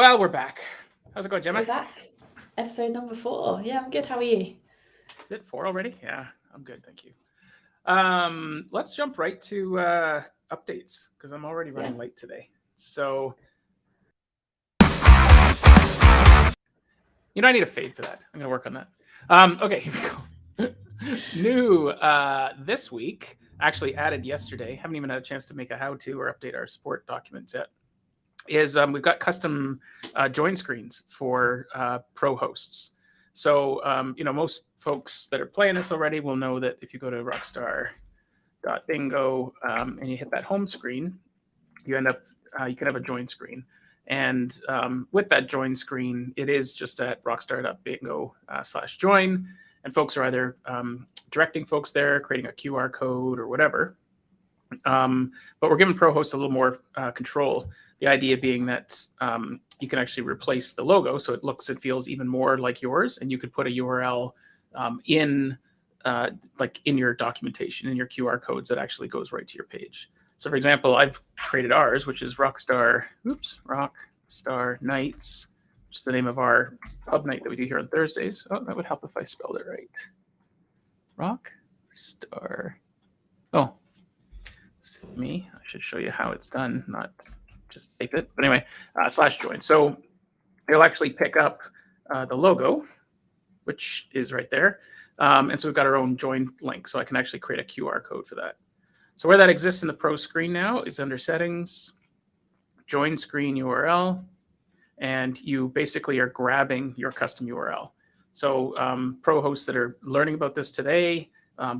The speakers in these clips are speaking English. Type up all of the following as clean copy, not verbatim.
Well, we're back. How's it going, Gemma? We're back. Episode number 4. Yeah, I'm good. How are you? Is it 4 already? Yeah, I'm good, thank you. Let's jump right to updates because I'm already running late today. So, I need a fade for that. I'm going to work on that. Okay, here we go. New this week, actually added yesterday. Haven't even had a chance to make a how-to or update our support documents yet. Is we've got custom join screens for pro hosts. So, most folks that are playing this already will know that if you go to Rockstar Bingo and you hit that home screen, you end up you can have a join screen. And with that join screen, it is just at rockstar.bingo/join. And folks are either directing folks there, creating a QR code or whatever. But we're giving pro hosts a little more control. The idea being that you can actually replace the logo so it looks and feels even more like yours, and you could put a URL in your documentation, in your QR codes that actually goes right to your page. So, for example, I've created ours, which is Rockstar Nights, which is the name of our pub night that we do here on Thursdays. Oh, that would help if I spelled it right. Rockstar. Oh, me. I should show you how it's done, not just type it. But anyway, /join. So it'll actually pick up the logo, which is right there. And so we've got our own join link. So I can actually create a QR code for that. So where that exists in the pro screen now is under settings, join screen URL, and you basically are grabbing your custom URL. So pro hosts that are learning about this today,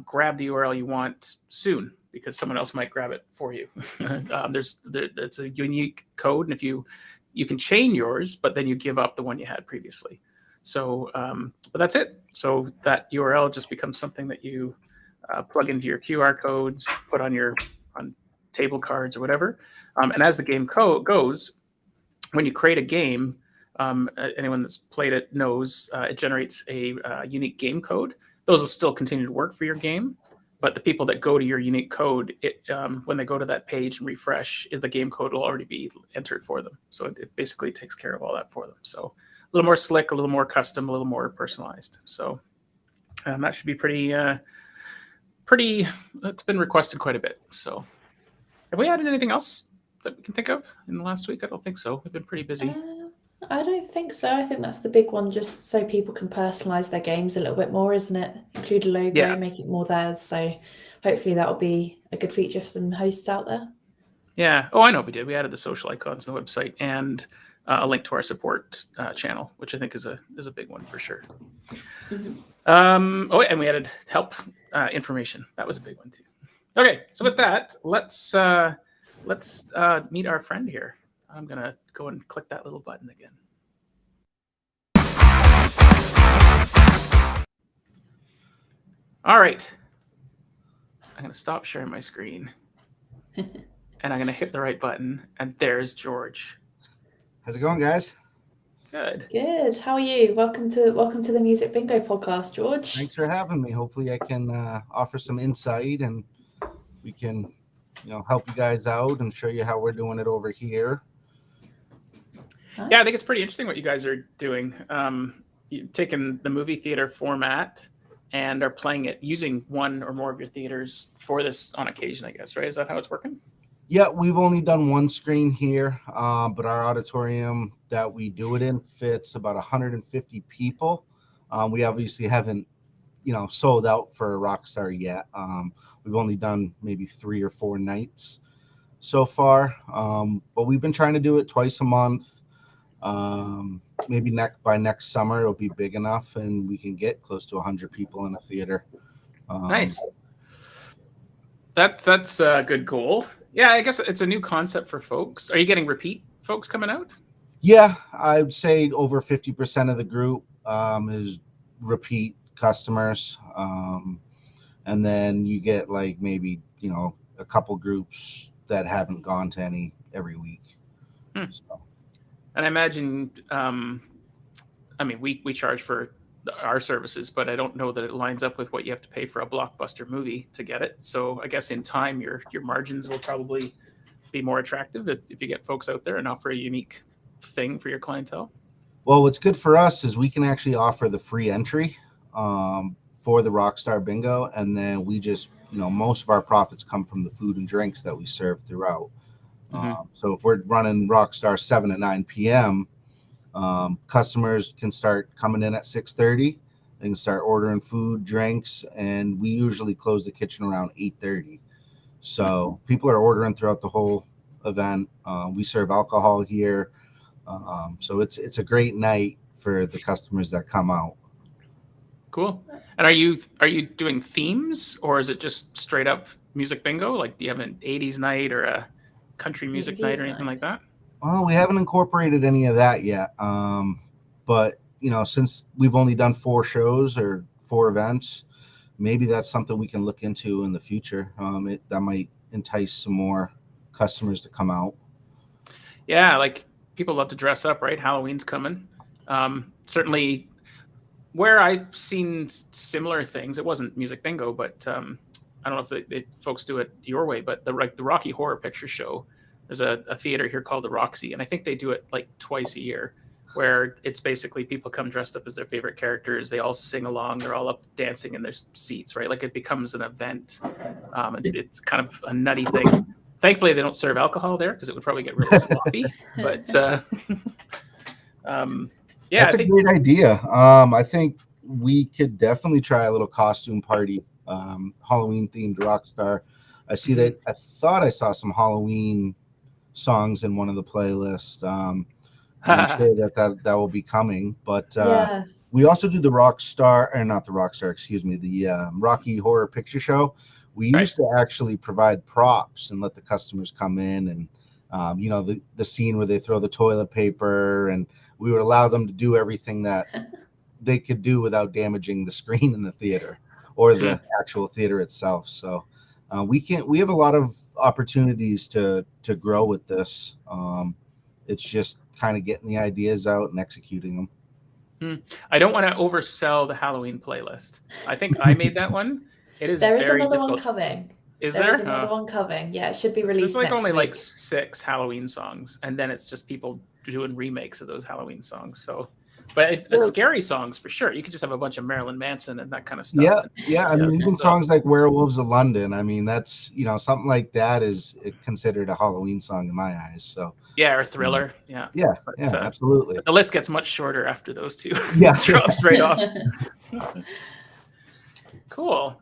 grab the URL you want soon, because someone else might grab it for you. It's a unique code, and if you can chain yours, but then you give up the one you had previously. So, but that's it. So that URL just becomes something that you plug into your QR codes, put on table cards or whatever. And as the game goes, when you create a game, anyone that's played it knows it generates a unique game code. Those will still continue to work for your game. But the people that go to your unique code, when they go to that page and refresh, the game code will already be entered for them. So it basically takes care of all that for them. So a little more slick, a little more custom, a little more personalized. So that should be pretty. It's been requested quite a bit. So have we added anything else that we can think of in the last week? I don't think so. We've been pretty busy. I don't think so. I think that's the big one, just so people can personalize their games a little bit more, isn't it? Include a logo, make it more theirs. So hopefully that will be a good feature for some hosts out there. Yeah. Oh, I know we did. We added the social icons on the website and a link to our support channel, which I think is a big one for sure. Mm-hmm. And we added help information. That was a big one too. Okay, so with that, let's meet our friend here. I'm gonna go and click that little button again. All right, I'm gonna stop sharing my screen, and I'm gonna hit the right button, and there's George. How's it going, guys? Good. Good. How are you? Welcome to the Music Bingo podcast, George. Thanks for having me. Hopefully, I can offer some insight, and we can, help you guys out and show you how we're doing it over here. Nice. Yeah, I think it's pretty interesting what you guys are doing. You've taken the movie theater format and are playing it using one or more of your theaters for this on occasion, I guess, right? Is that how it's working? Yeah, we've only done one screen here, but our auditorium that we do it in fits about 150 people. We obviously haven't, sold out for Rockstar yet. We've only done maybe 3 or 4 nights so far, but we've been trying to do it twice a month. Maybe by next summer it'll be big enough and we can get close to 100 people in a theater. Nice. That's a good goal. Yeah, I guess it's a new concept for folks. Are you getting repeat folks coming out? Yeah, I'd say over 50% of the group is repeat customers. And then you get like maybe, a couple groups that haven't gone to any every week. So. And I imagine, we charge for our services, but I don't know that it lines up with what you have to pay for a blockbuster movie to get it. So I guess in time, your margins will probably be more attractive if you get folks out there and offer a unique thing for your clientele? Well, what's good for us is we can actually offer the free entry for the Rockstar Bingo, and then we just, most of our profits come from the food and drinks that we serve throughout. So if we're running Rockstar 7 to 9 p.m., customers can start coming in at 6:30. They can start ordering food, drinks, and we usually close the kitchen around 8:30. So people are ordering throughout the whole event. We serve alcohol here. So it's a great night for the customers that come out. Cool. And are you doing themes, or is it just straight up music bingo? Like, do you have an 80s night or a country music night or anything like that? Well, we haven't incorporated any of that yet. But since we've only done 4 shows or 4 events, maybe that's something we can look into in the future. That might entice some more customers to come out. Yeah, like people love to dress up, right? Halloween's coming. Certainly, where I've seen similar things, it wasn't music bingo, but I don't know if folks do it your way, but the Rocky Horror Picture Show, there's a theater here called the Roxy, and I think they do it like twice a year, where it's basically people come dressed up as their favorite characters. They all sing along. They're all up dancing in their seats, right? Like it becomes an event. And it's kind of a nutty thing. Thankfully, they don't serve alcohol there because it would probably get really sloppy. But yeah, that's a great idea. I think we could definitely try a little costume party, Halloween themed Rockstar. I see that. I thought I saw some Halloween songs in one of the playlists. I'm sure that will be coming. But we also do the Rockstar, or not the Rockstar, excuse me, the Rocky Horror Picture Show. We used to actually provide props and let the customers come in and, the scene where they throw the toilet paper, and we would allow them to do everything that they could do without damaging the screen in the theater or the actual theater itself. So we have a lot of opportunities to grow with this. It's just kind of getting the ideas out and executing them. I don't want to oversell the Halloween playlist. I think I made that one. It is there is very another difficult. one coming. Is there there? is another one coming. Yeah, it should be released There's like next only week. like 6 Halloween songs, and then it's just people doing remakes of those Halloween songs. So, but scary songs for sure. You could just have a bunch of Marilyn Manson and that kind of stuff. Yeah. I mean, even songs like "Werewolves of London." I mean, that's something like that is considered a Halloween song in my eyes. So yeah, or Thriller. Yeah, absolutely. But the list gets much shorter after those two. Yeah, drops right off. Cool.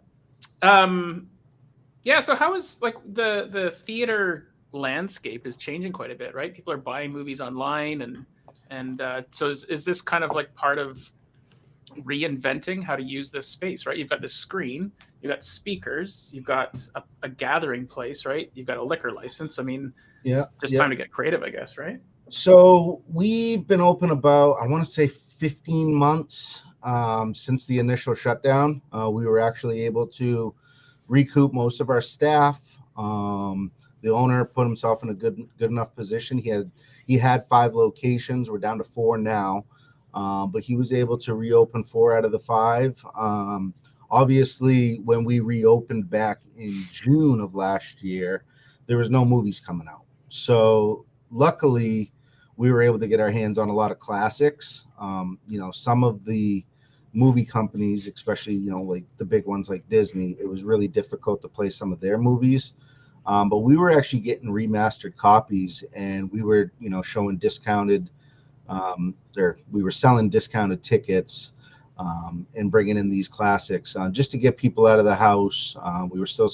Yeah, so how is like the theater landscape is changing quite a bit, right? People are buying movies online, and so is this kind of like part of reinventing how to use this space, right? You've got this screen, you've got speakers, you've got a gathering place, right? You've got a liquor license. I mean, it's just time to get creative, I guess, right? So we've been open about, I want to say 15 months since the initial shutdown. We were actually able to recoup most of our staff. The owner put himself in a good enough position. He had 5 locations. We're down to 4 now, but he was able to reopen 4 out of the 5. Obviously, when we reopened back in June of last year, there was no movies coming out. So luckily, we were able to get our hands on a lot of classics. Some of the movie companies, especially, like the big ones like Disney, it was really difficult to play some of their movies. But we were actually getting remastered copies, and we were, showing discounted, or we were selling discounted tickets and bringing in these classics just to get people out of the house. We were still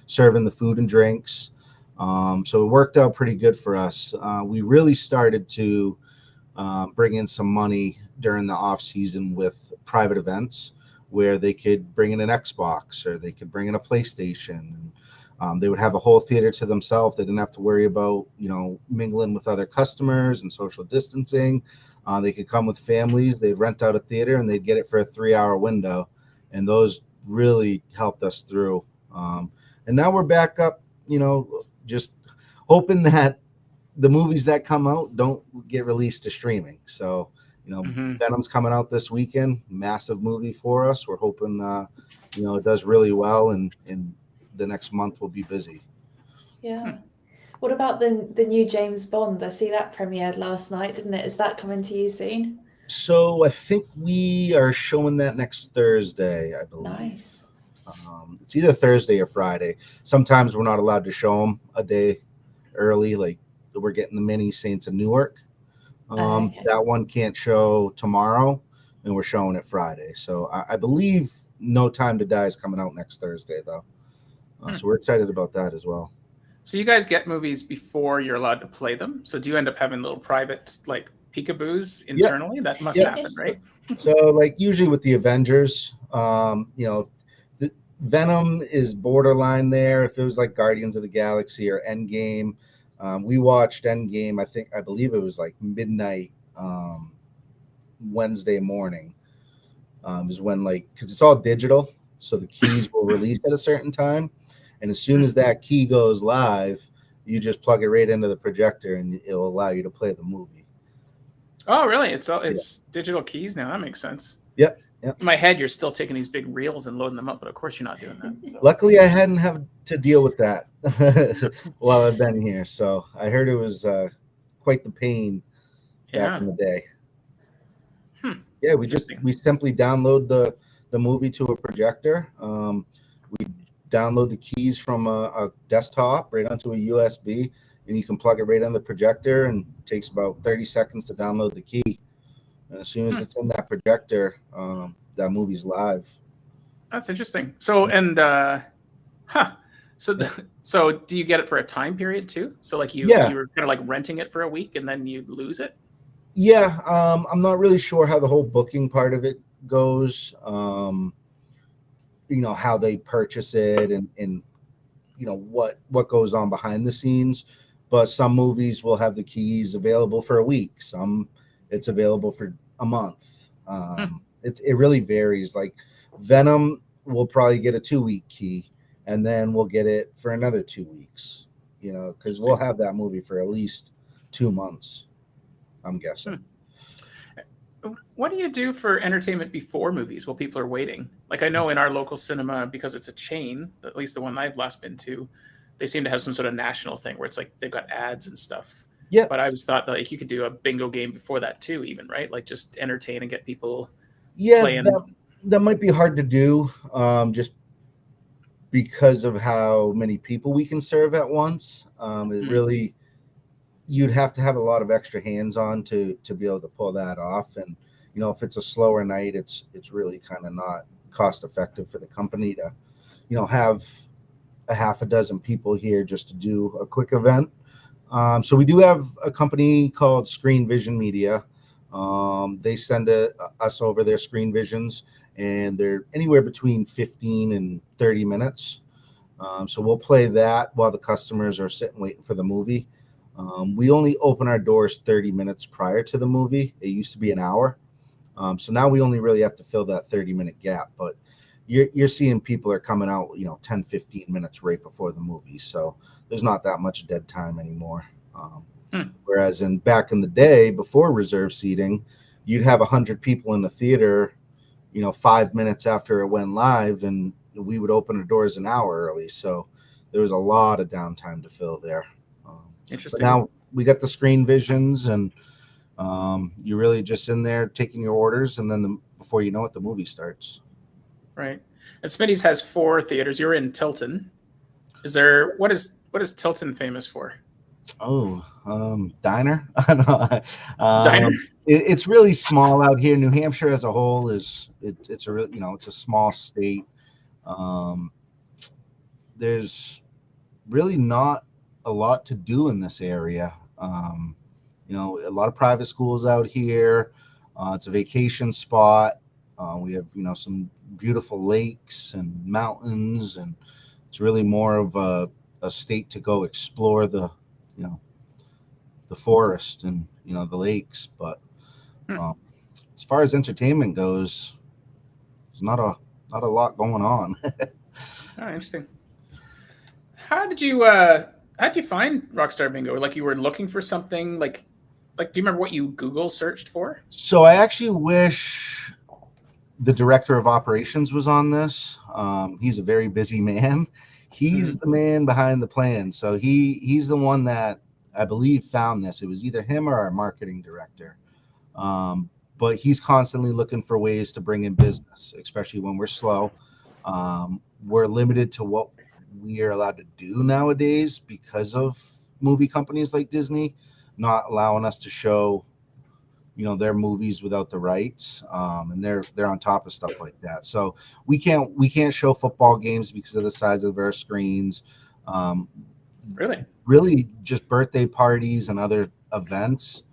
serving the food and drinks. So it worked out pretty good for us. We really started to bring in some money during the off season with private events where they could bring in an Xbox or they could bring in a PlayStation. And they would have a whole theater to themselves. They didn't have to worry about, mingling with other customers and social distancing. They could come with families. They'd rent out a theater and they'd get it for a 3-hour window. And those really helped us through. And now we're back up, just hoping that the movies that come out don't get released to streaming. So, Venom's coming out this weekend, massive movie for us. We're hoping, it does really well, and the next month we'll be busy. Yeah. What about the new James Bond? I see that premiered last night, didn't it? Is that coming to you soon? So I think we are showing that next Thursday, I believe. Nice. It's either Thursday or Friday. Sometimes we're not allowed to show them a day early, like we're getting the mini Saints of Newark. Okay. That one can't show tomorrow, and we're showing it Friday. So I believe No Time to Die is coming out next Thursday, though. So we're excited about that as well. So you guys get movies before you're allowed to play them. So do you end up having little private like peekaboos internally? That must happen, right? So like usually with the Avengers, the Venom is borderline there. If it was like Guardians of the Galaxy or Endgame, we watched Endgame. I believe it was like midnight Wednesday morning. Is when because it's all digital, so the keys will release at a certain time, and as soon as that key goes live, you just plug it right into the projector, and it'll allow you to play the movie. Oh, really? It's digital keys now. That makes sense. Yep. In my head, you're still taking these big reels and loading them up, but of course you're not doing that. So. Luckily, I hadn't had to deal with that while I've been here, so I heard it was quite the pain back in the day. Yeah, we simply download the movie to a projector. We download the keys from a desktop right onto a USB, and you can plug it right on the projector, and it takes about 30 seconds to download the key. And as soon as it's in that projector, that movie's live. That's interesting. So so do you get it for a time period too? So like you were kind of like renting it for a week and then you lose it? Yeah, I'm not really sure how the whole booking part of it goes. How they purchase it and what goes on behind the scenes. But some movies will have the keys available for a week. Some it's available for a month. It really varies. Like Venom, we'll probably get a 2-week key, and then we'll get it for another 2 weeks. Because we'll have that movie for at least 2 months. I'm guessing. What do you do for entertainment before movies while people are waiting? Like I know in our local cinema, because it's a chain, at least the one I've last been to, they seem to have some sort of national thing where it's like they've got ads and stuff. Yeah. But I always thought that like you could do a bingo game before that too, even, right? Like just entertain and get people playing. That might be hard to do, just because of how many people we can serve at once. It really, you'd have to have a lot of extra hands on to be able to pull that off. And if it's a slower night, it's really kind of not cost effective for the company to have a half a dozen people here just to do a quick event. So we do have a company called Screen Vision Media. They send us over their screen visions, and they're anywhere between 15 and 30 minutes. So we'll play that while the customers are sitting waiting for the movie. We only open our doors 30 minutes prior to the movie. It used to be an hour. So now we only really have to fill that 30-minute gap. But you're seeing people are coming out, 10, 15 minutes right before the movie. So there's not that much dead time anymore. Whereas back in the day, before reserve seating, you'd have 100 people in the theater, 5 minutes after it went live, and we would open the doors an hour early. So there was a lot of downtime to fill there. Interesting. But now we got the screen visions, and you're really just in there taking your orders, and then before you know it, the movie starts. Right. And Smitty's has 4 theaters. You're in Tilton. What is Tilton famous for? Diner. Diner. It's really small out here. New Hampshire as a whole it's a small state. There's really not a lot to do in this area. A lot of private schools out here. It's a vacation spot. We have some beautiful lakes and mountains, and it's really more of a state to go explore the forest and the lakes. But as far as entertainment goes, there's not a lot going on. Oh, interesting. How did you find Rockstar Bingo? Like you were looking for something like do you remember what you Google searched for? So I actually wish the director of operations was on this. He's a very busy man. he's the man behind the plan. So he's the one that I believe found this. It was either him or our marketing director. But he's constantly looking for ways to bring in business, especially when we're slow. We're limited to what we are allowed to do nowadays because of movie companies like Disney not allowing us to show, their movies without the rights. And they're on top of stuff like that. So we can't show football games because of the size of our screens. Really just birthday parties and other events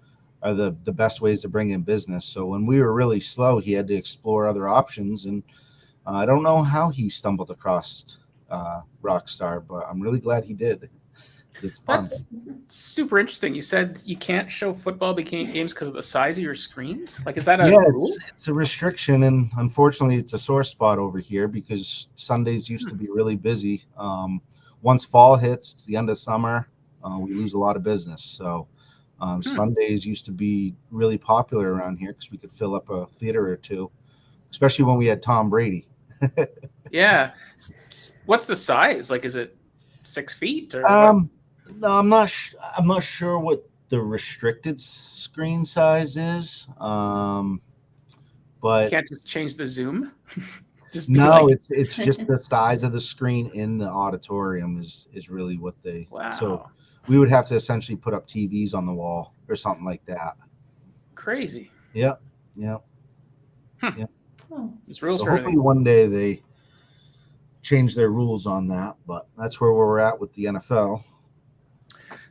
are the best ways to bring in business. So when we were really slow, he had to explore other options. And I don't know how he stumbled across Rockstar, but I'm really glad he did. It's fun. That's super interesting. You said you can't show football games because of the size of your screens. Like, is that a rule? It's a restriction, and unfortunately, it's a sore spot over here because Sundays used to be really busy. Once fall hits, it's the end of summer. We lose a lot of business. So Sundays used to be really popular around here because we could fill up a theater or two, especially when we had Tom Brady. Yeah. What's the size? Like, is it 6 feet? Or no, I'm not sure what the restricted screen size is. But you can't just change the zoom. It's just the size of the screen in the auditorium is really what they. Wow. So we would have to essentially put up TVs on the wall or something like that. Crazy. Yeah. Yeah. There's rules so for hopefully everything. one day they change their rules on that, but that's where we're at with the NFL.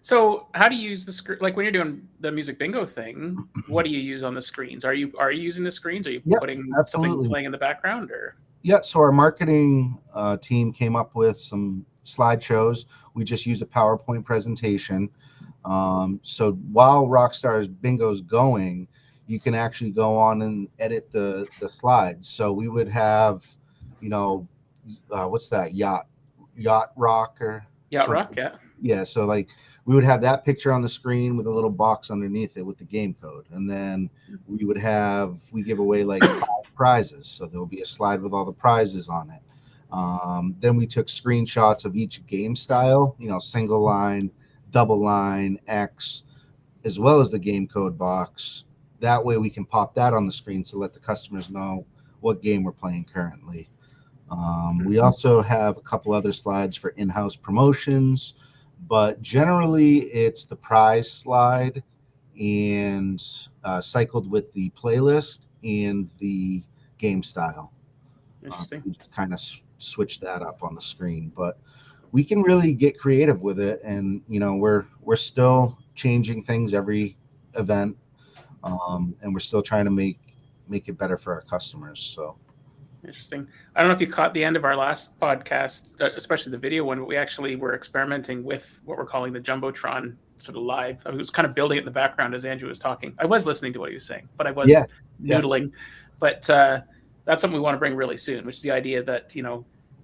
So how do you use the screen? Like when you're doing the music bingo thing, what do you use on the screens? Are you using the screens? Are you putting something playing in the background or? Yeah. So our marketing team came up with some slideshows. We just use a PowerPoint presentation. So while Rockstar's Bingo's going, you can actually go on and edit the slides. So we would have, what's that? Yacht Rock or Yacht something. Rock, yeah. Yeah. So like we would have that picture on the screen with a little box underneath it with the game code. And then we give away like 5 prizes. So there will be a slide with all the prizes on it. Then we took screenshots of each game style, single line, double line, X, as well as the game code box. That way we can pop that on the screen to let the customers know what game we're playing currently. We also have a couple other slides for in-house promotions, but generally it's the prize slide and cycled with the playlist and the game style. Interesting. We just kind of switch that up on the screen, but we can really get creative with it. And, we're still changing things every event. And we're still trying to make it better for our customers. So interesting. I don't know if you caught the end of our last podcast, especially the video one, but we actually were experimenting with what we're calling the Jumbotron sort of live. I was kind of building it in the background as Andrew was talking. I was listening to what he was saying, but I was noodling. But that's something we want to bring really soon, which is the idea that,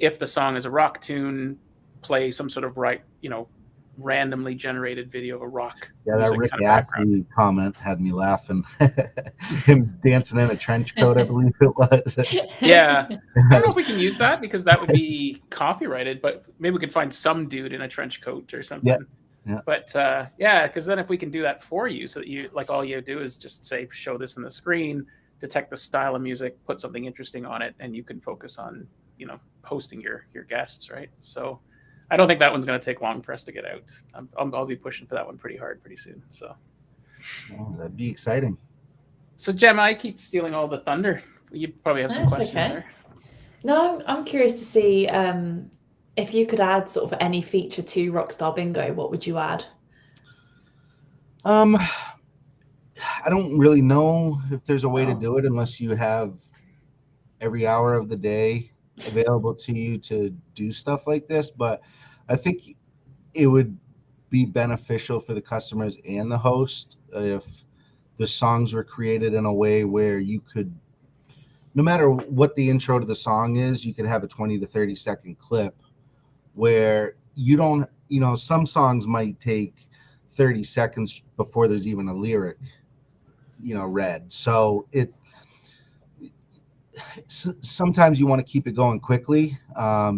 if the song is a rock tune, play some sort of randomly generated video of a rock. Yeah, that Rick Astley comment had me laughing. Him dancing in a trench coat, I believe it was. Yeah. I don't know if we can use that because that would be copyrighted, but maybe we could find some dude in a trench coat or something. Yeah. But because then if we can do that for you, so that you all you do is just say, show this on the screen, detect the style of music, put something interesting on it, and you can focus on, hosting your guests, right? So I don't think that one's going to take long for us to get out. I'll be pushing for that one pretty hard pretty soon. So that'd be exciting. So Gemma, I keep stealing all the thunder. You probably have some questions there. No, I'm curious to see if you could add sort of any feature to Rockstar Bingo. What would you add? I don't really know if there's a way to do it unless you have every hour of the day available to you to do stuff like this, but I think it would be beneficial for the customers and the host if the songs were created in a way where you could, no matter what the intro to the song is, you could have a 20 to 30 second clip where you don't, some songs might take 30 seconds before there's even a lyric, read. So sometimes you want to keep it going quickly,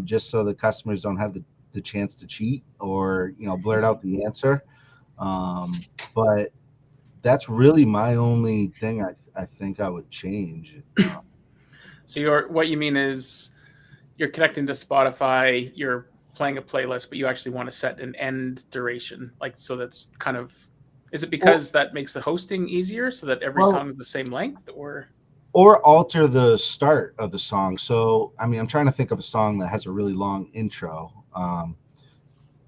just so the customers don't have the chance to cheat or blurt out the answer. But that's really my only thing I think I would change. So what you mean is you're connecting to Spotify, you're playing a playlist, but you actually want to set an end duration. Like, so that's kind of, is it because that makes the hosting easier so that every song is the same length, or alter the start of the song? So, I mean, I'm trying to think of a song that has a really long intro.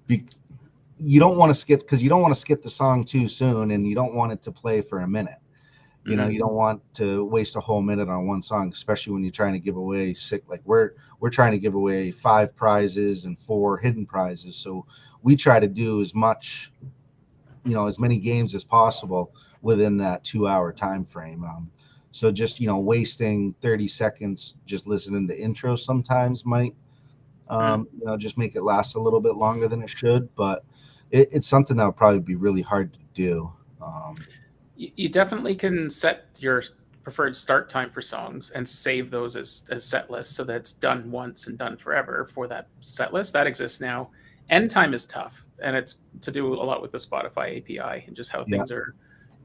You don't want to skip, because you don't want to skip the song too soon, and you don't want it to play for a minute. You don't want to waste a whole minute on one song, especially when you're trying to give away like we're trying to give away 5 prizes and 4 hidden prizes. So we try to do as much, as many games as possible within that 2-hour time frame. So just, wasting 30 seconds just listening to intros sometimes might, just make it last a little bit longer than it should. But it's something that would probably be really hard to do. You definitely can set your preferred start time for songs and save those as set lists so that it's done once and done forever for that set list. That exists now. End time is tough, and it's to do a lot with the Spotify API and just how things are,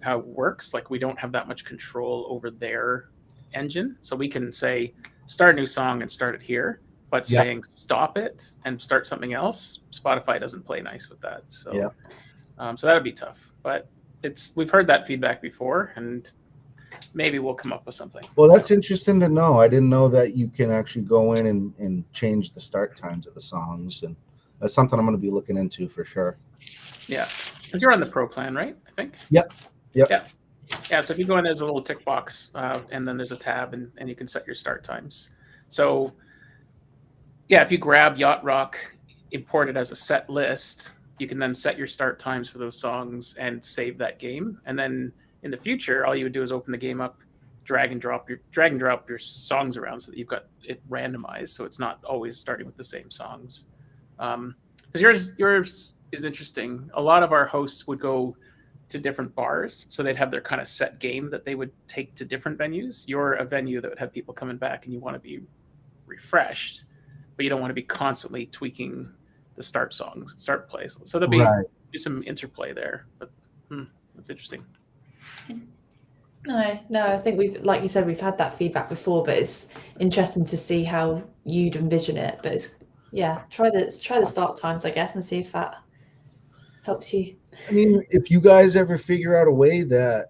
how it works. Like, we don't have that much control over their engine. So we can say, start a new song and start it here, but saying stop it and start something else, Spotify doesn't play nice with that. So, so that would be tough, but we've heard that feedback before, and maybe we'll come up with something. Well, that's interesting to know. I didn't know that you can actually go in and change the start times of the songs, and that's something I'm going to be looking into for sure. Yeah, because you're on the pro plan, right? I think. Yep. Yeah. So if you go in, there's a little tick box, and then there's a tab, and you can set your start times. So yeah, if you grab Yacht Rock, import it as a set list, you can then set your start times for those songs and save that game. And then in the future, all you would do is open the game up, drag and drop your songs around so that you've got it randomized, so it's not always starting with the same songs. Because yours is interesting. A lot of our hosts would go to different bars, so they'd have their kind of set game that they would take to different venues. You're a venue that would have people coming back, and you want to be refreshed, but you don't want to be constantly tweaking the start plays. So there'll be some interplay there, but that's interesting. No, I think like you said, we've had that feedback before, but it's interesting to see how you'd envision it. But it's, try the start times, I guess, and see if that helps you. I mean, if you guys ever figure out a way that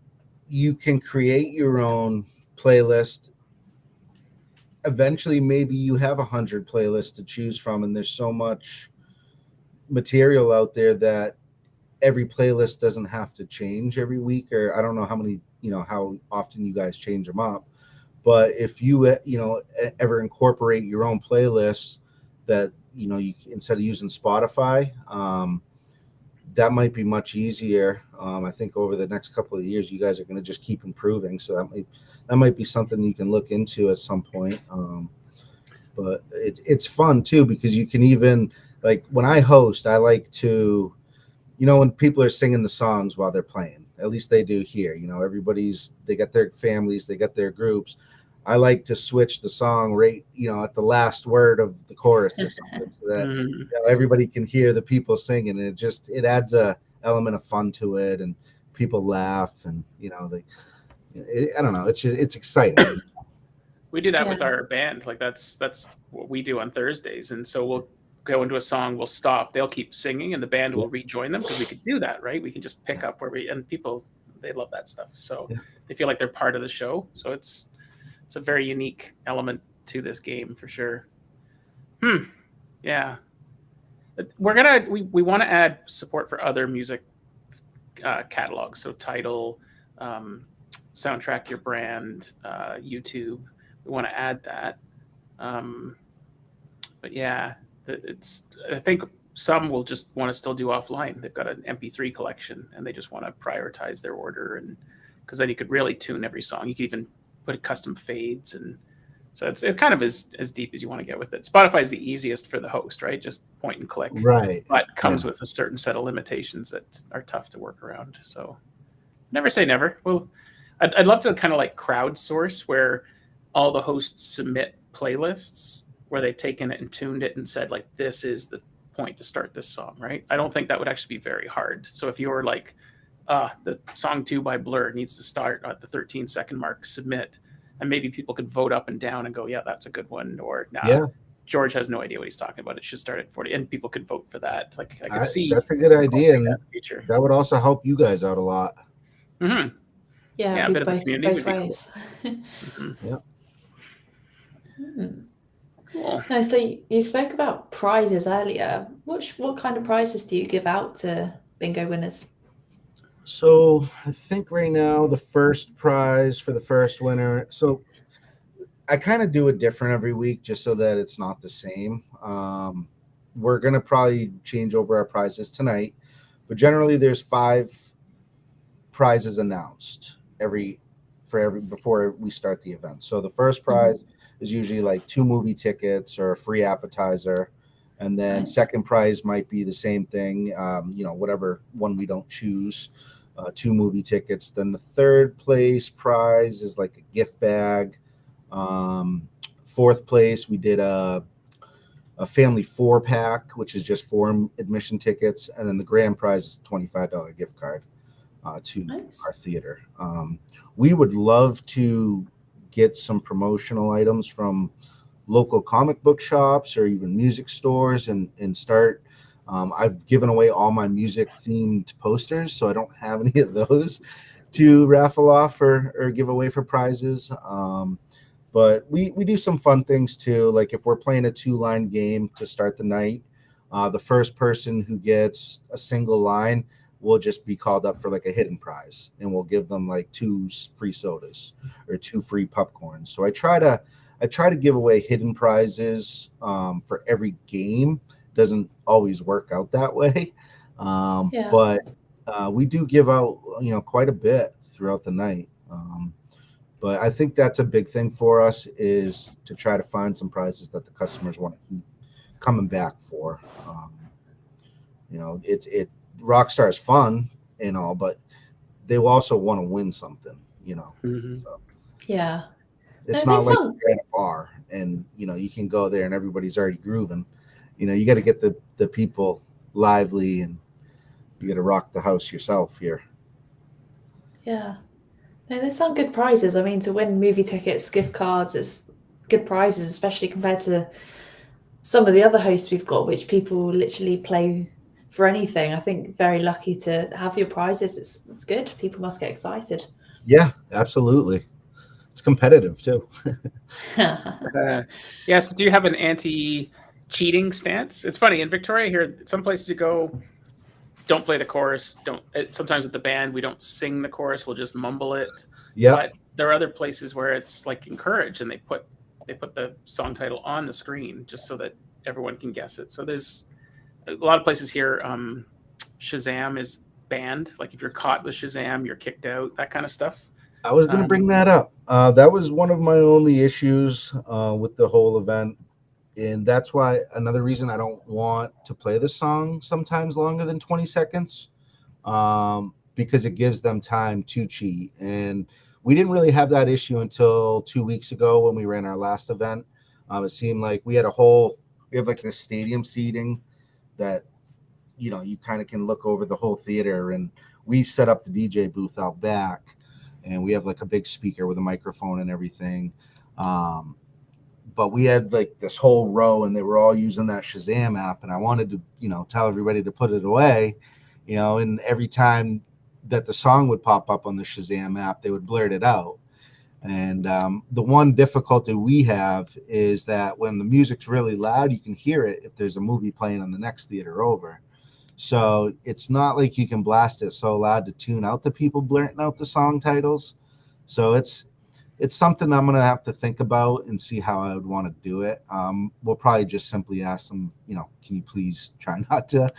you can create your own playlist, eventually maybe you have 100 playlists to choose from, and there's so much material out there that every playlist doesn't have to change every week, or I don't know how many, how often you guys change them up. But if you, ever incorporate your own playlists that, you instead of using Spotify, that might be much easier. I think over the next couple of years, you guys are going to just keep improving. So that might be something you can look into at some point. But it's fun too, because you can even, like, when I host, I like to, when people are singing the songs while they're playing, at least they do here, they got their families, they got their groups. I like to switch the song right, at the last word of the chorus or something, so that everybody can hear the people singing, and it adds a element of fun to it, and people laugh, and I don't know, it's exciting. We do that with our band. Like, that's what we do on Thursdays, and so we'll go into a song, we'll stop, they'll keep singing, and the band will rejoin them, because we could do that, right? We can just pick up and people, they love that stuff, so they feel like they're part of the show. So it's a very unique element to this game for sure. Yeah, we want to add support for other music catalogs, so Tidal, Soundtrack Your Brand, YouTube. We want to add that, but yeah, I think some will just want to still do offline. They've got an MP3 collection, and they just want to prioritize their order, and because then you could really tune every song. You could even put custom fades, and so it's kind of as deep as you want to get with it. Spotify is the easiest for the host, right? Just point and click, right? But comes with a certain set of limitations that are tough to work around. So never say never. Well, I'd love to kind of like crowdsource, where all the hosts submit playlists where they've taken it and tuned it and said, like, this is the point to start this song, right? I don't think that would actually be very hard. So if you're like, the song 2 by Blur needs to start at the 13-second mark, submit, and maybe people could vote up and down and go, yeah, that's a good one, or nah, Yeah. George has no idea what he's talking about. It should start at 40, and people could vote for that. Like I could see That's a good idea, and that feature. that would also help you guys out a lot. Mm-hmm. Yeah, a bit of a community would be cool. ways. Mm-hmm. Yeah. Cool. No, so you spoke about prizes earlier. What kind of prizes do you give out to bingo winners? So I think right now the first prize for the first winner. So I kind of do it different every week just so that it's not the same. We're gonna probably change over our prizes tonight, but generally there's 5 prizes announced before we start the event. So the first prize is usually like 2 movie tickets or a free appetizer, and then Nice. second prize might be the same thing. Whatever one we don't choose. 2 movie tickets. Then the third place prize is like a gift bag. Fourth place, we did a family 4-pack, which is just 4 admission tickets, and then the grand prize is a $25 gift card to Nice. our theater. We would love to get some promotional items from local comic book shops or even music stores and start. I've given away all my music themed posters, so I don't have any of those to raffle off or give away for prizes. But we do some fun things too. Like if we're playing a 2-line game to start the night, the first person who gets a single line will just be called up for like a hidden prize, and we'll give them like 2 free sodas or 2 free popcorns. So I try to give away hidden prizes for every game. Doesn't always work out that way, but we do give out quite a bit throughout the night. But I think that's a big thing for us, is to try to find some prizes that the customers want to keep coming back for. Rockstar is fun and all, but they will also want to win something. So Yeah. it's No, not they like sound- you're at a bar and you can go there and everybody's already grooving. You got to get the people lively, and you got to rock the house yourself here. Yeah. No, they sound good prizes. I mean, to win movie tickets, gift cards, it's good prizes, especially compared to some of the other hosts we've got, which people literally play for anything. I think very lucky to have your prizes. It's good. People must get excited. Yeah, absolutely. It's competitive too. Yeah. So do you have an anti-cheating stance? It's funny in Victoria here. Some places you go, don't play the chorus. Sometimes with the band we don't sing the chorus. We'll just mumble it. Yeah. But there are other places where it's like encouraged, and they put the song title on the screen just so that everyone can guess it. So there's a lot of places here. Shazam is banned. Like if you're caught with Shazam, you're kicked out. That kind of stuff. I was going to bring that up. That was one of my only issues with the whole event. And that's why another reason I don't want to play the song sometimes longer than 20 seconds, because it gives them time to cheat. And we didn't really have that issue until 2 weeks ago when we ran our last event. It seemed like we have like this stadium seating that, you kind of can look over the whole theater. And we set up the DJ booth out back, and we have like a big speaker with a microphone and everything. But we had like this whole row, and they were all using that Shazam app, and I wanted to, tell everybody to put it away, and every time that the song would pop up on the Shazam app, they would blurt it out. And the one difficulty we have is that when the music's really loud, you can hear it if there's a movie playing on the next theater over. So it's not like you can blast it so loud to tune out the people blurting out the song titles. So it's something I'm going to have to think about and see how I would want to do it. We'll probably just simply ask them, can you please try not to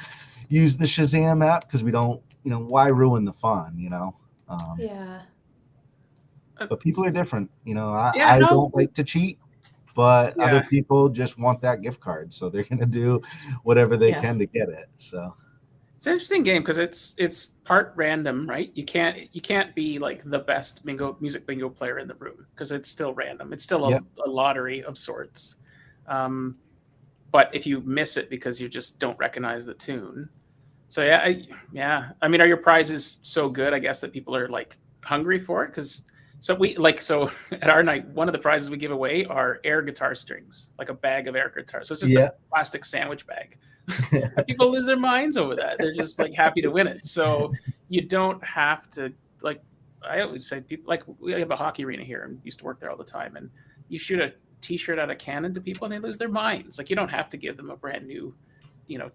use the Shazam app? Because we don't, why ruin the fun, Yeah. But people are different. I don't like to cheat, but other people just want that gift card. So they're going to do whatever they can to get it. So it's an interesting game because it's part random, right? You can't be like the best music bingo player in the room because it's still random. It's still a lottery of sorts. but if you miss it because you just don't recognize the tune. So yeah. I mean, are your prizes so good, I guess, that people are like hungry for it? Because so at our night, one of the prizes we give away are air guitar strings, like a bag of air guitars. So it's just a plastic sandwich bag. People lose their minds over that. They're just like happy to win it. So you don't have to, like, I always say, people, like, we have a hockey arena here and used to work there all the time, and you shoot a t-shirt out of cannon to people and they lose their minds. Like, you don't have to give them a brand new,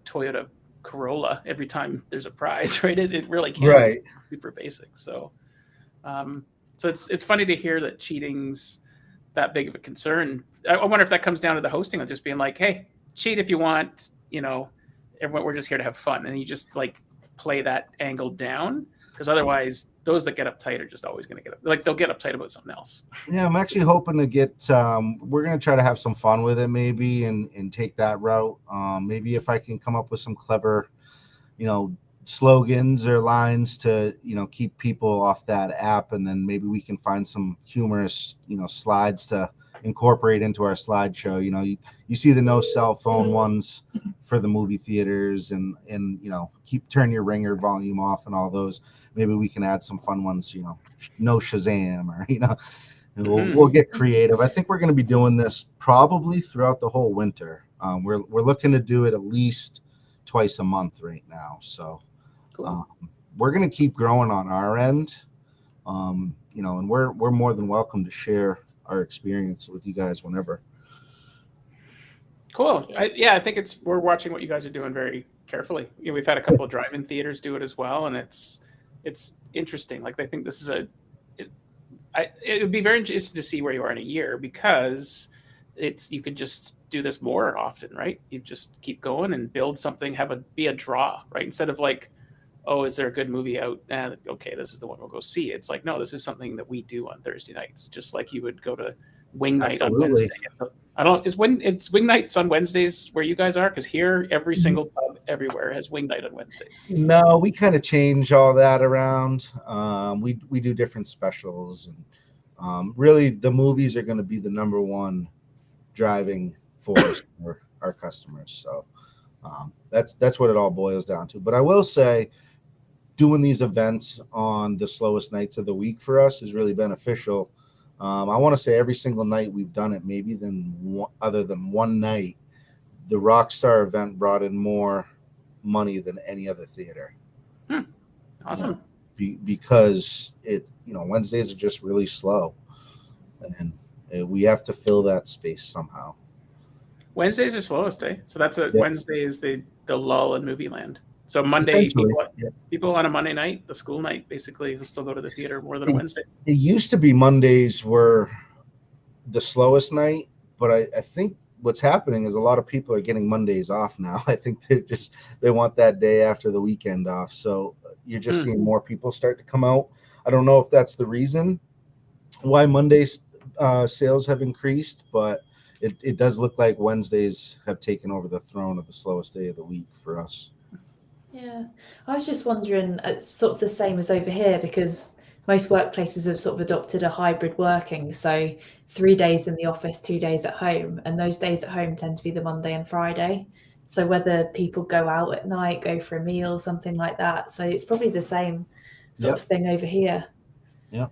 Toyota Corolla every time there's a prize, right? It really can. Right. Be super basic. So so it's funny to hear that cheating's that big of a concern. I wonder if that comes down to the hosting of just being like, hey, cheat if you want, everyone, we're just here to have fun. And you just like play that angle down, because otherwise those that get uptight are just always going to they'll get uptight about something else. Yeah, I'm actually hoping to get, we're going to try to have some fun with it maybe and take that route. Maybe if I can come up with some clever, slogans or lines to, keep people off that app. And then maybe we can find some humorous, slides to incorporate into our slideshow. You see the no cell phone ones for the movie theaters and turn your ringer volume off and all those. Maybe we can add some fun ones, no Shazam or, and we'll get creative. I think we're going to be doing this probably throughout the whole winter. We're looking to do it at least twice a month right now. So cool. We're going to keep growing on our end. And we're more than welcome to share our experience with you guys whenever. Cool. I think we're watching what you guys are doing very carefully. We've had a couple of drive-in theaters do it as well, and it's interesting. Like, I think this is it would be very interesting to see where you are in a year, because you could just do this more often, right? You just keep going and build something, be a draw, right? Instead of like, oh, is there a good movie out? Okay, this is the one we'll go see. It's like, no, this is something that we do on Thursday nights, just like you would go to Wing Night on Wednesday. It's Wing Nights on Wednesdays where you guys are? Because here, every single pub everywhere has Wing Night on Wednesdays. So. No, we kind of change all that around. We do different specials, and really the movies are going to be the number one driving force for our customers. So that's what it all boils down to. But I will say, doing these events on the slowest nights of the week for us is really beneficial. I want to say every single night we've done it, maybe other than one night, the Rockstar event brought in more money than any other theater. Awesome. Because Wednesdays are just really slow, and we have to fill that space somehow. Wednesdays are slowest day. So that's Wednesday is the lull in movie land. So Monday, people on a Monday night, the school night, basically, will still go to the theater more than a Wednesday. It used to be Mondays were the slowest night, but I think what's happening is a lot of people are getting Mondays off now. I think they want that day after the weekend off. So you're just seeing more people start to come out. I don't know if that's the reason why Mondays sales have increased, but it does look like Wednesdays have taken over the throne of the slowest day of the week for us. Yeah, I was just wondering, it's sort of the same as over here, because most workplaces have sort of adopted a hybrid working. So 3 days in the office, 2 days at home. And those days at home tend to be the Monday and Friday. So whether people go out at night, go for a meal, something like that. So it's probably the same sort of thing over here. Yeah.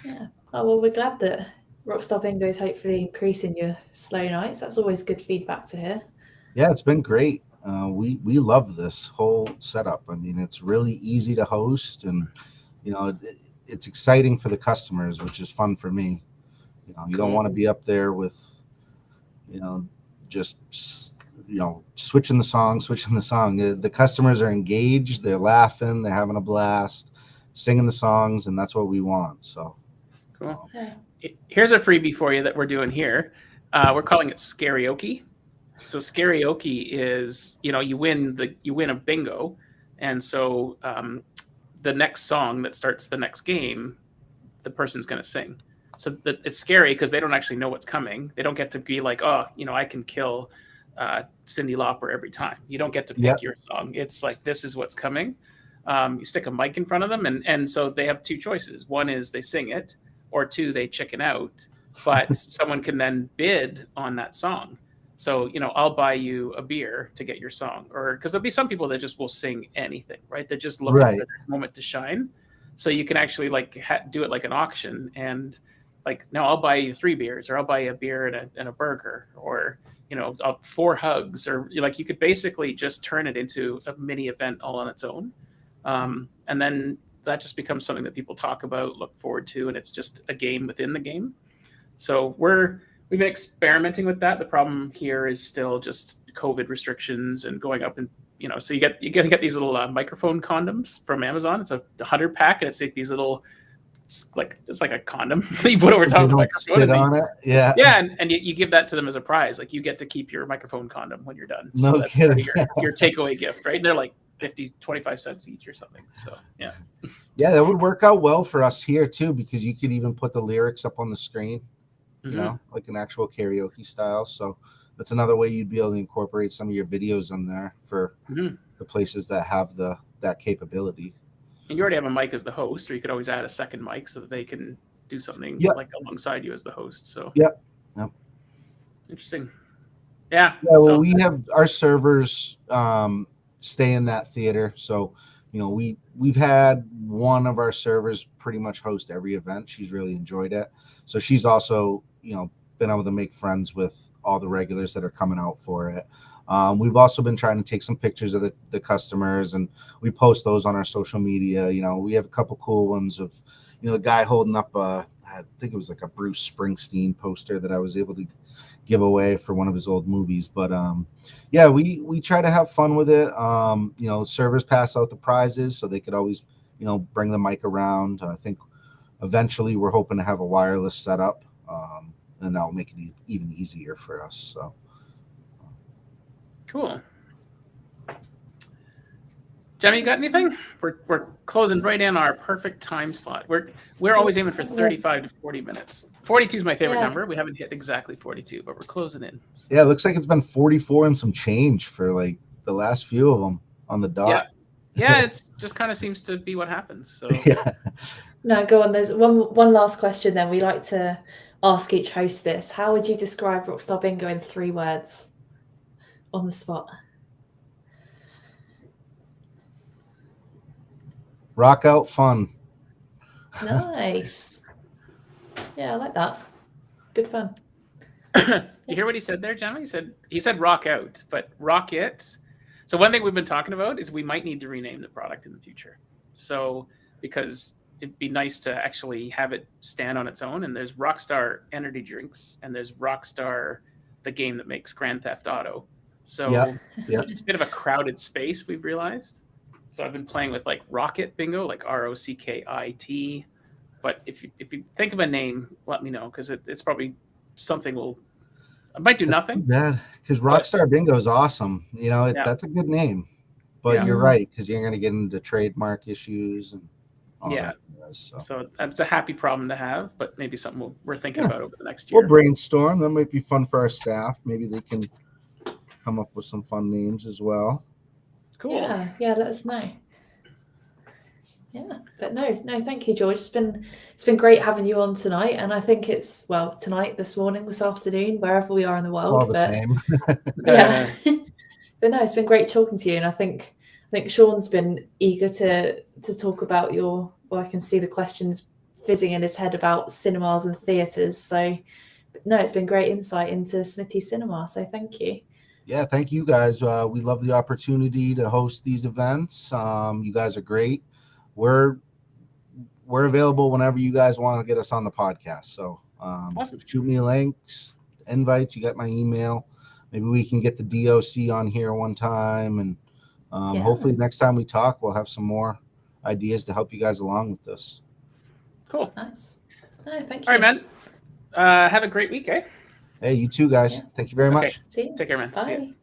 Yeah. Oh, well, we're glad that Rockstar Bingo is hopefully increasing your slow nights. That's always good feedback to hear. Yeah, it's been great. We love this whole setup. I mean, it's really easy to host, and it's exciting for the customers, which is fun for me. You don't want to be up there with just switching the song. The customers are engaged, they're laughing, they're having a blast, singing the songs, and that's what we want. So cool. Here's a freebie for you that we're doing here. We're calling it Scarioke. So Scarioke is, you win a bingo, and so the next song that starts the next game, the person's going to sing. So it's scary because they don't actually know what's coming. They don't get to be like, oh, I can kill Cyndi Lauper every time. You don't get to pick your song. It's like, this is what's coming. You stick a mic in front of them, and so they have two choices. One is they sing it, or two, they chicken out. But someone can then bid on that song. So, I'll buy you a beer to get your song, or because there'll be some people that just will sing anything, right? They're just looking Right. for that moment to shine. So you can actually like do it like an auction, and like, no, I'll buy you 3 beers, or I'll buy you a beer and a burger, or 4 hugs, or like you could basically just turn it into a mini event all on its own, and then that just becomes something that people talk about, look forward to, and it's just a game within the game. So we've been experimenting with that. The problem here is still just COVID restrictions and going up, and so you got to get these little microphone condoms from Amazon. It's a 100 pack, and it's like these little, it's like a condom you put over top of the microphone. Spit on it. Yeah. Yeah, and you give that to them as a prize. Like, you get to keep your microphone condom when you're done. No So that's kidding. your takeaway gift, right? They're like 25 cents each or something. So yeah. Yeah, that would work out well for us here too, because you could even put the lyrics up on the screen, like an actual karaoke style. So that's another way you'd be able to incorporate some of your videos in there for the places that have that capability. And you already have a mic as the host, or you could always add a second mic so that they can do something like alongside you as the host. So Yep. Interesting. Yeah. Well, we have our servers stay in that theater, so we've had one of our servers pretty much host every event. She's really enjoyed it, so she's also been able to make friends with all the regulars that are coming out for it. We've also been trying to take some pictures of the customers, and we post those on our social media. We have a couple cool ones of the guy holding up I think it was like a Bruce Springsteen poster that I was able to give away for one of his old movies. But yeah, we try to have fun with it. Servers pass out the prizes, so they could always bring the mic around. I think eventually we're hoping to have a wireless setup, and that'll make it even easier for us. So cool. Gemma, you got anything? We're closing right in our perfect time slot. We're always aiming for 35 to 40 minutes. 42 is my favorite number. We haven't hit exactly 42, but we're closing in. So. Yeah, it looks like it's been 44 and some change for like the last few of them on the dot. Yeah, it's just kind of seems to be what happens. So yeah. No, go on. There's one last question. Then we like to ask each host this: how would you describe Rockstar Bingo in 3 words? On the spot. Rock out fun. Nice. Yeah, I like that. Good fun. You hear what he said there, Gemma? He said rock out, but rock it. So one thing we've been talking about is we might need to rename the product in the future. So because it'd be nice to actually have it stand on its own. And there's Rockstar energy drinks, and there's Rockstar, the game that makes Grand Theft Auto. So it's a bit of a crowded space, we've realized. So I've been playing with like Rocket Bingo, like ROCKIT. But if you think of a name, let me know, because it's probably something I might do nothing. Bad, because Rockstar Bingo is awesome. That's a good name. But you're right, because you're going to get into trademark issues and all that. So it's a happy problem to have, but maybe something we're thinking about over the next year. We'll brainstorm. That might be fun for our staff. Maybe they can come up with some fun names as well. Cool. Yeah, let us know. Yeah, but no, thank you, George. It's been great having you on tonight, and I think it's tonight, this morning, this afternoon, wherever we are in the world. All the same. Yeah, but no, it's been great talking to you, and I think Sean's been eager to talk about I can see the questions fizzing in his head about cinemas and theatres. So, no, it's been great insight into Smitty Cinema. So, thank you. Yeah, thank you guys. We love the opportunity to host these events. You guys are great. We're available whenever you guys want to get us on the podcast. So awesome. Shoot me links, invites. You got my email. Maybe we can get the DOC on here one time, and hopefully next time we talk, we'll have some more ideas to help you guys along with this. Cool. Nice. No, thank you. All right, man. Have a great week, eh? Hey, you too, guys. Yeah. Thank you very much. See you. Take care, man. Bye. See you.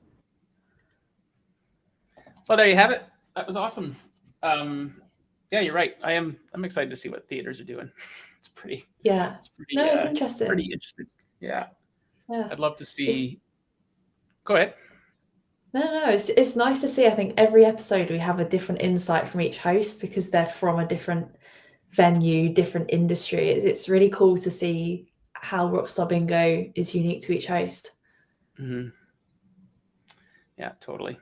Well, there you have it. That was awesome. Yeah, you're right. I'm excited to see what theaters are doing. It's pretty. Yeah. It's pretty. No, it's interesting. Pretty interesting. Yeah. Yeah. I'd love to see. Go ahead. No, it's nice to see. I think every episode we have a different insight from each host because they're from a different venue, different industry. It's really cool to see how Rockstar Bingo is unique to each host. Mm-hmm. Yeah, totally.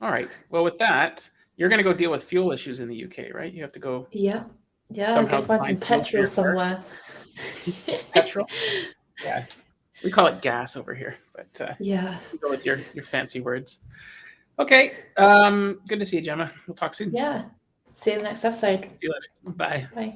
All right. Well, with that, you're going to go deal with fuel issues in the UK, right? You have to go Yeah. Yeah, somehow go find some find fuel for petrol your car. somewhere. Petrol? Yeah. We call it gas over here, but Yeah. you go with your fancy words. Okay. Good to see you, Gemma. We'll talk soon. Yeah. See you in the next episode. See you later. Bye. Bye.